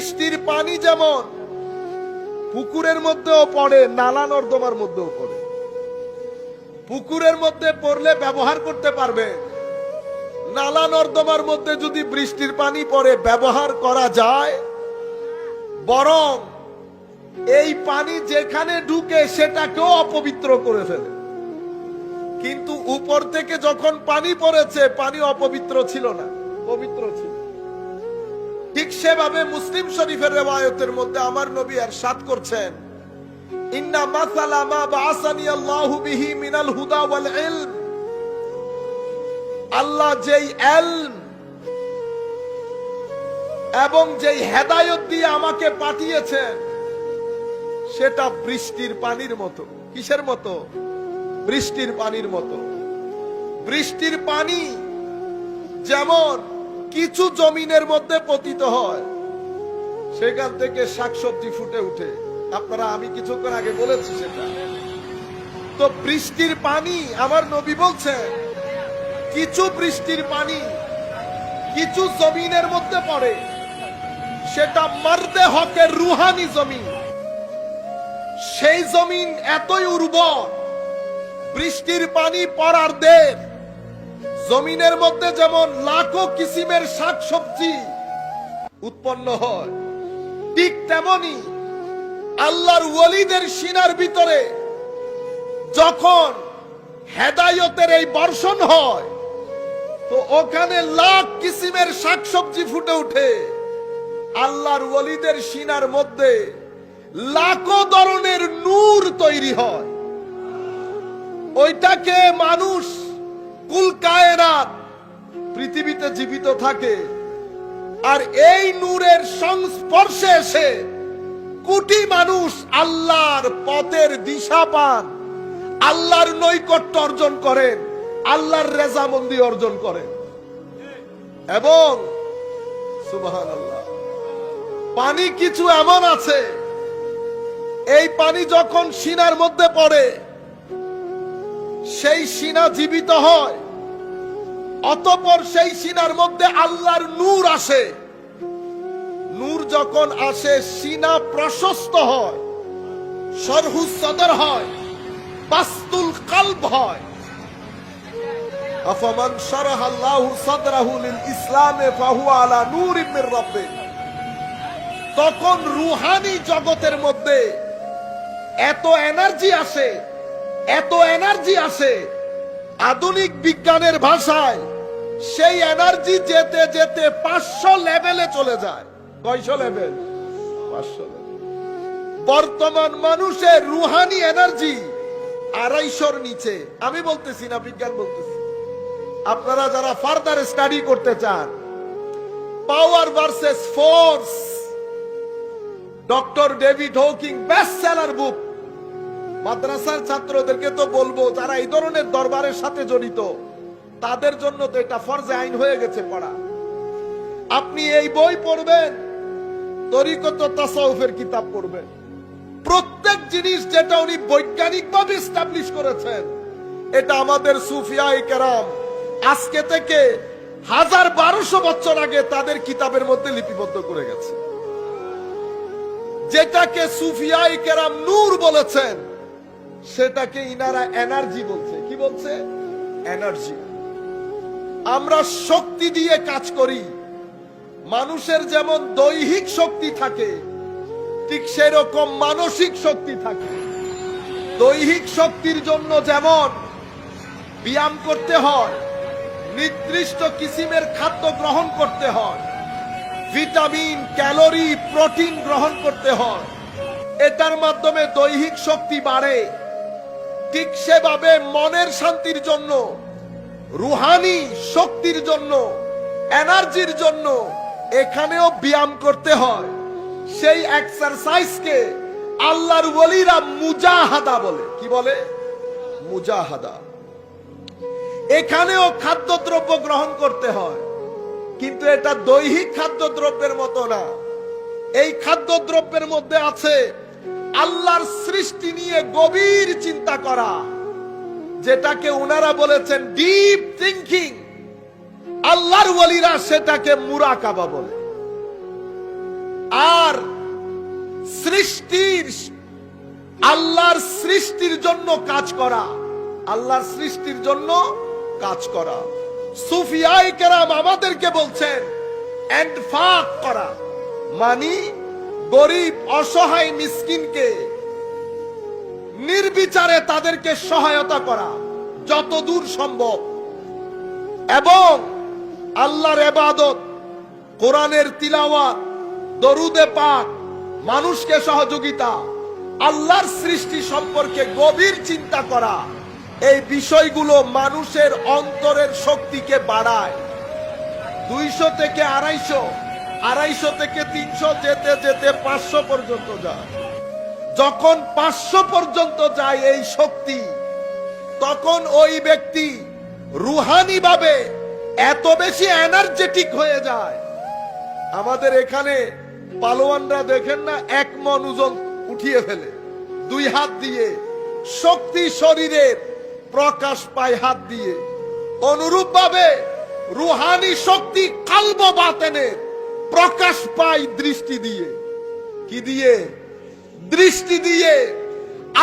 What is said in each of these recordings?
বৃষ্টির পানি যেমন পুকুরের মধ্যেও পড়ে, নালা নর্দমার মধ্যেও পড়ে। পুকুরের মধ্যে পড়লে ব্যবহার করতে পারবে, নালা নর্দমার মধ্যে যদি বৃষ্টির পানি পড়ে ব্যবহার করা যায়, বরং এই পানি যেখানে ঢুকে সেটাকেও অপবিত্র করে ফেলে। কিন্তু উপর থেকে যখন পানি পড়েছে, পানি অপবিত্র ছিল না, পবিত্র ছিল। ঠিক সেভাবে মুসলিম শরীফের রিওয়ায়াতের মধ্যে আমার নবী ইরশাদ করছেন, ইন্না মাসালা মা বাআসানি আল্লাহু বিহি মিনাল হুদা ওয়াল ইলম, আল্লাহ যেই ইলম এবং যেই হেদায়েত দিয়ে আমাকে পাঠিয়েছেন সেটা বৃষ্টির পানির মতো। কিসের মতো? বৃষ্টির পানির মতো। বৃষ্টির পানি যেমন কিছু জমিনের মধ্যে পতিত হয়, সেখান থেকে শাকসবজি ফুটে উঠে। আপনারা, আমি কিছুক্ষণ আগে বলেছি সেটা। তো বৃষ্টির পানি আমার নবী বলছেন, কিছু বৃষ্টির পানি কিছু জমিনের মধ্যে পড়ে, সেটা মারদে হকের রুহানি জমিন। সেই জমিন এতই উর্বর, বৃষ্টির পানি পড়ার দের জমিনের মধ্যে যেমন লাখো কিসিমের শাকসবজি উৎপন্ন হয়, ঠিক তেমনি আল্লাহর ওয়ালিদের সিনার ভিতরে যখন হেদায়েতের এই বর্ষণ হয়, তো ওখানে লাখ কিসিমের শাকসবজি ফুটে উঠে। আল্লাহর ওয়ালিদের সিনার মধ্যে লাখো ধরনের নূর তৈরি হয়। ওইটাকে মানুষ কুল কায়নাত পৃথিবীতে জীবিত থাকে, আর এই নূরের সংস্পর্শে এসে কোটি মানুষ আল্লাহর পথের দিশা পান, আল্লাহর নৈকট্য অর্জন করেন, আল্লাহর রেজামন্দি অর্জন করেন। এবং সুবহানাল্লাহ, পানি কিছু এমন আছে, এই পানি যখন সিনার মধ্যে পড়ে সেই সিনা জীবিত হয়, অতঃপর সেই সিনার মধ্যে আল্লাহর নূর আসে। নূর যখন আসে সিনা প্রশস্ত হয়, শরহু সদর হয়, বাস্তুল কলব হয়। আফামান শারাহাল্লাহু সাদরাহু লিল ইসলামে ফাহুয়া আলা নূরিম মির রাব্বিহ। তখন রুহানি জগতের মধ্যে এত এনার্জি আসে, এত এনার্জি আসে, আধুনিক বিজ্ঞানের ভাষায় সেই এনার্জি যেতে যেতে 500 লেভেলে চলে যায়। কয়শো লেভেল? 500 লেভেল। বর্তমান মানুষের রুহানি এনার্জি 250-র নিচে। আমি বলতেছি না, বিজ্ঞান বলতেছি। আপনারা যারা ফার্দার স্টাডি করতে চান, power versus force, doctor David Hawking, best seller book. মাদ্রাসার ছাত্রদেরকে তো বলবো, যারা এই ধরনের দরবারের সাথে জড়িত, তাদের জন্য তো এটা ফরজে আইন হয়ে গেছে পড়া। আপনি এই বই পড়বেন, তরিকত তাসাউফের কিতাব পড়বেন। প্রত্যেক জিনিস যেটা উনি বৈজ্ঞানিকভাবে এস্টাবলিশ করেছেন, এটা আমাদের সুফিয়ায়ে কেরাম আজকে থেকে 1200 বছর আগে তাদের কিতাবের মধ্যে লিপিবদ্ধ করে গেছে। যেটাকে সুফিয়ায়ে কেরাম নূর বলেছেন, সেটাকে ইনারা এনার্জি বলছে। কি বলছে? এনার্জি। আমরা শক্তি দিয়ে কাজ করি। মানুষের যেমন দৈহিক শক্তি থাকে, ঠিক সেরকম মানসিক শক্তি থাকে। দৈহিক শক্তির জন্য যেমন ব্যায়াম করতে হয়, নির্দিষ্ট কিসিমের খাদ্য গ্রহণ করতে হয়, ভিটামিন, ক্যালোরি, প্রোটিন গ্রহণ করতে হয়, এটার মাধ্যমে দৈহিক শক্তি বাড়ে। ঠিক সেভাবে মনের শান্তির জন্য, রুহানি শক্তির জন্য, এনার্জির জন্য এখানেও ব্যায়াম করতে হয়। সেই এক্সারসাইজকে আল্লাহর ওয়ালিরা মুজাহাদা বলে। কি বলে? মুজাহাদা। এখানেও খাদ্যদ্রব্য গ্রহণ করতে হয়, কিন্তু এটা দৈহিক খাদ্যদ্রব্যের মতো না। এই খাদ্যদ্রব্যের মধ্যে আছে আল্লাহর সৃষ্টি নিয়ে গভীর চিন্তা করা, যেটাকে ওনারা বলেছেন ডিপ থিংকিং। আল্লাহর ওয়ালিরা সেটাকে মুরাকাবা বলে। সৃষ্টির আল্লাহর সৃষ্টির জন্য কাজ করা, আল্লাহর সৃষ্টির জন্য কাজ করা। সুফিয়ায়ে কেরাম আমাদেরকে বলছেন ইনফাক করা মানে গরিব অসহায় মিসকিনকে নির্বিচারে তাদেরকে সহায়তা করা যতদূর সম্ভব, এবং আল্লাহর ইবাদত, কোরআনের তিলাওয়াত, দরুদে পাক, মানুষকে সহযোগিতা, আল্লাহর সৃষ্টি সম্পর্কে গভীর চিন্তা করা, এই বিষয়গুলো মানুষের অন্তরের শক্তিকে বাড়ায়। 200 থেকে 250, 250 থেকে 300, যেতে যেতে 500 পর্যন্ত যায়। যখন 500 পর্যন্ত যায় এই শক্তি, তখন ওই ব্যক্তি রুহানি ভাবে এত বেশি এনার্জেটিক হয়ে যায়। আমাদের এখানে পালোয়ানরা দেখেন না, 1 মণ ওজন উঠিয়ে ফেলে 2 হাত দিয়ে, শক্তি শরীরের প্রকাশ পায় হাত দিয়ে। অনুরূপ ভাবে রুহানি শক্তি কলব বাতেনের প্রকাশ পায় দৃষ্টি দিয়ে। কি দিয়ে? দৃষ্টি দিয়ে।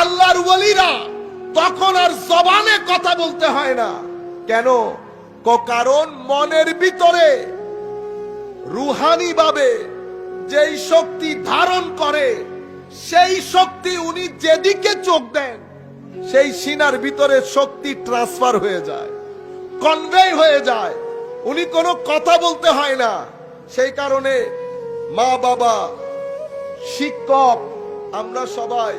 আল্লাহর ওয়ালিরা তখন আর জবানে কথা বলতে হয় না। কেন? কারণ মনের ভিতরে রুহানি ভাবে যেই শক্তি ধারণ করে, সেই শক্তি উনি যেদিকে চোখ দেন, সেই সিনার ভিতরে শক্তি ট্রান্সফার হয়ে যায়, কনভে হয়ে যায়। উনি কোনো কথা বলতে হয় না। সেই কারণে মা বাবা, শিক্ষক, আমরা সবাই,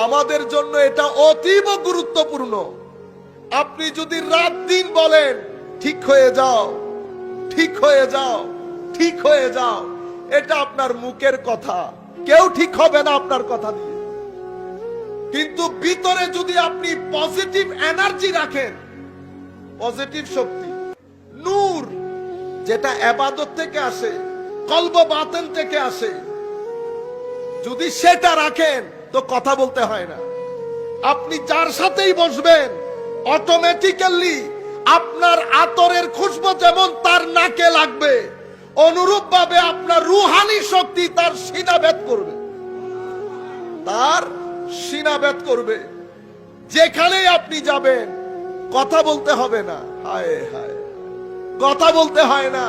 আমাদের জন্য এটা অতীব গুরুত্বপূর্ণ। আপনি যদি রাত দিন বলেন ঠিক হয়ে যাও, ঠিক হয়ে যাও, ঠিক হয়ে যাও, এটা আপনার মুখের কথা, কেউ ঠিক হবে না আপনার কথা দিয়ে। কিন্তু ভিতরে যদি আপনি পজিটিভ এনার্জি রাখেন, পজিটিভ শক্তি, নূর, যেটা ইবাদত থেকে আসে, কলব বাতেন থেকে আসে, যদি সেটা রাখেন তো কথা বলতে হয় না। আপনি যার সাথেই বসবেন অটোমেটিক্যালি আপনার আতরের খুশবু যেমন তার নাকে লাগবে, অনুরূপ ভাবে আপনার রুহানি শক্তি তার সিনা ভেদ করবে, তার সিনা ভেদ করবে। যেখানেই আপনি যাবেন কথা বলতে হবে না। হায় হায়, কথা বলতে হয় না।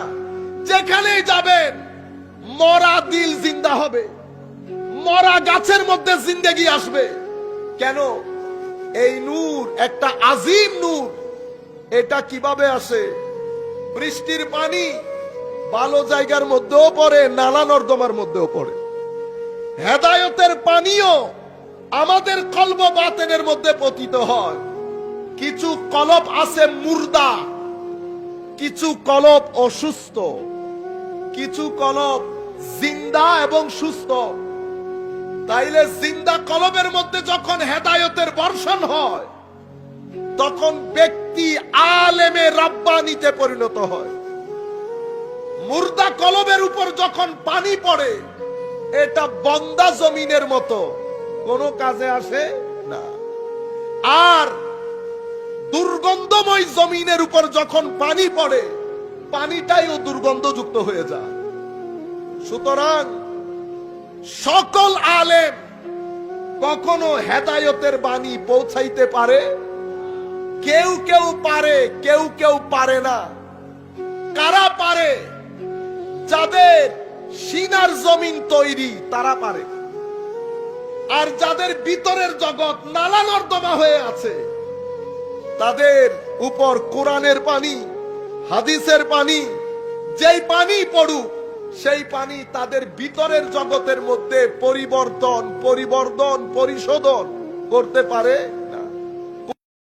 যেখানেই যাবেন মরা দিল জিন্দা হবে, মরা গাছের মধ্যে জিন্দেগি আসবে। কেন? এই নূর একটা আজিম নূর। এটা কিভাবে আসে? বৃষ্টির পানি ভালো জায়গার মধ্যেও পড়ে, নালা নর্দমার মধ্যেও পড়ে। হেদায়েতের পানিও আমাদের কলব বাতেনের মধ্যে পতিত হয়। কিছু কলব আছে মুর্দা, কিছু কলব অসুস্থ, কিছু কলব জিন্দা এবং সুস্থ। তাইলে জিন্দা কলবের মধ্যে যখন হেদায়েতের বর্ষণ হয়, তখন ব্যক্তি আলেমে রাব্বানিতে পরিণত হয়। মুর্দা কলবের উপর যখন পানি পড়ে, এটা বন্দা জমিনের মতো, কোনো কাজে আসে না। আর দুর্গন্ধময় জমিনের উপর যখন পানি পড়ে, পানিটাইও দুর্গন্ধযুক্ত হয়ে যায়। সুতরাং সকল আলেম কখনো হেদায়েতের বাণী পৌঁছাইতে পারে? কেউ কেউ পারে, কেউ কেউ পারে না। কারা পারে? যাদের সিনার জমিন তৈরি তারা পারে। আর যাদের ভিতরের জগৎ নালা নর্দমা হয়ে আছে, তাদের উপর কোরআনের পানি, হাদিসের পানি, যেই পানি পড়ুক, সেই পানি তাদের ভিতরের জগতের মধ্যে পরিবর্তন, পরিশোধন করতে পারে